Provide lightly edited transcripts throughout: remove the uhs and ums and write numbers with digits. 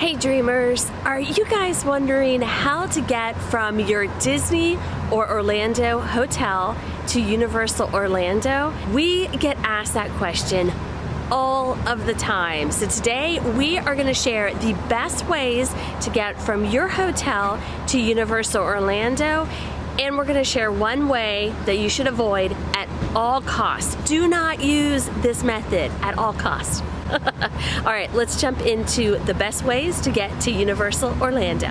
Hey dreamers, are you guys wondering how to get from your Disney or Orlando hotel to Universal Orlando? We get asked that question all of the time. So today we are going to share the best ways to get from your hotel to Universal Orlando, and we're going to share one way that you should avoid at all costs. Do not use this method at all costs. All right, let's jump into the best ways to get to Universal Orlando.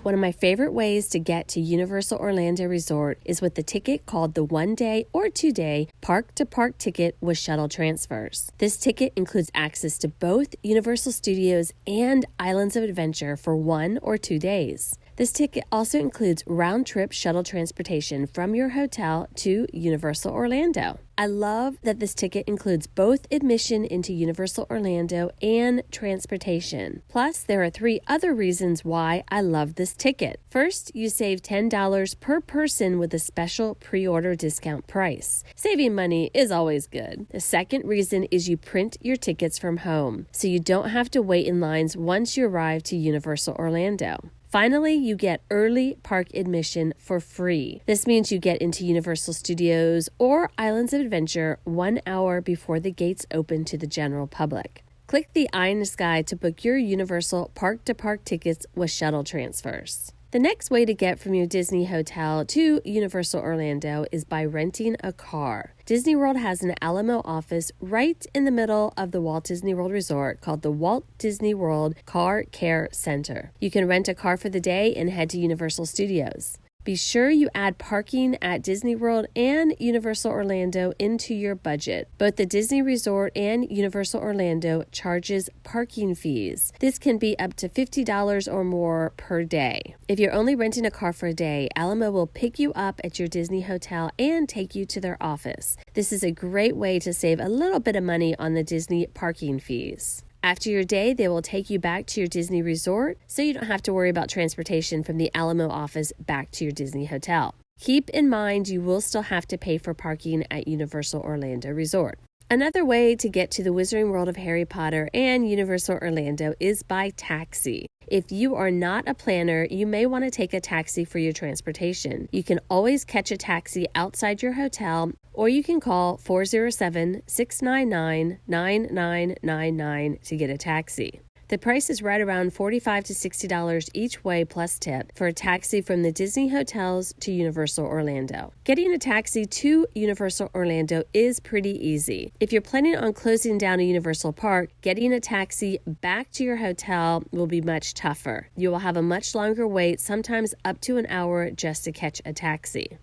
One of my favorite ways to get to Universal Orlando Resort is with the ticket called the 1-day or 2-day park-to-park ticket with shuttle transfers. This ticket includes access to both Universal Studios and Islands of Adventure for 1 or 2 days. This ticket also includes round-trip shuttle transportation from your hotel to Universal Orlando. I love that this ticket includes both admission into Universal Orlando and transportation. Plus, there are 3 other reasons why I love this ticket. First, you save $10 per person with a special pre-order discount price. Saving money is always good. The second reason is you print your tickets from home, so you don't have to wait in lines once you arrive to Universal Orlando. Finally, you get early park admission for free. This means you get into Universal Studios or Islands of Adventure 1 hour before the gates open to the general public. Click the eye in the sky to book your Universal park-to-park tickets with shuttle transfers. The next way to get from your Disney hotel to Universal Orlando is by renting a car. Disney World has an Alamo office right in the middle of the Walt Disney World Resort called the Walt Disney World Car Care Center. You can rent a car for the day and head to Universal Studios. Be sure you add parking at Disney World and Universal Orlando into your budget. Both the Disney Resort and Universal Orlando charges parking fees. This can be up to $50 or more per day. If you're only renting a car for a day, Alamo will pick you up at your Disney hotel and take you to their office. This is a great way to save a little bit of money on the Disney parking fees. After your day, they will take you back to your Disney resort, so you don't have to worry about transportation from the Alamo office back to your Disney hotel. Keep in mind you will still have to pay for parking at Universal Orlando Resort. Another way to get to the Wizarding World of Harry Potter and Universal Orlando is by taxi. If you are not a planner, you may want to take a taxi for your transportation. You can always catch a taxi outside your hotel, or you can call 407-699-9999 to get a taxi. The price is right around $45 to $60 each way plus tip for a taxi from the Disney hotels to Universal Orlando. Getting a taxi to Universal Orlando is pretty easy. If you're planning on closing down a Universal park, getting a taxi back to your hotel will be much tougher. You will have a much longer wait, sometimes up to an hour just to catch a taxi.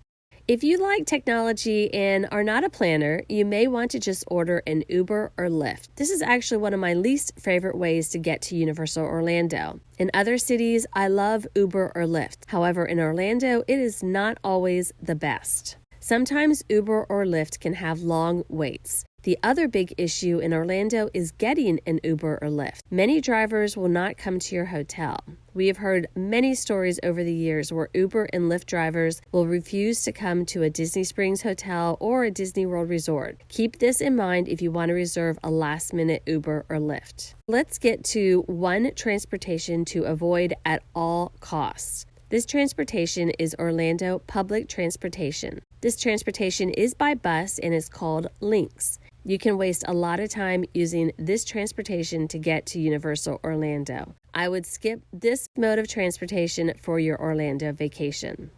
If you like technology and are not a planner, you may want to just order an Uber or Lyft. This is actually one of my least favorite ways to get to Universal Orlando. In other cities, I love Uber or Lyft. However, in Orlando, it is not always the best. Sometimes Uber or Lyft can have long waits. The other big issue in Orlando is getting an Uber or Lyft. Many drivers will not come to your hotel. We have heard many stories over the years where Uber and Lyft drivers will refuse to come to a Disney Springs hotel or a Disney World resort. Keep this in mind if you want to reserve a last-minute Uber or Lyft. Let's get to one transportation to avoid at all costs. This transportation is Orlando Public Transportation. This transportation is by bus and is called Lynx. You can waste a lot of time using this transportation to get to Universal Orlando. I would skip this mode of transportation for your Orlando vacation.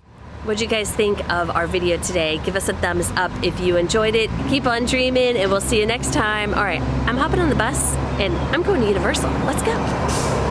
What do you guys think of our video today? Give us a thumbs up if you enjoyed it. Keep on dreaming, and we'll see you next time. All right, I'm hopping on the bus, and I'm going to Universal. Let's go.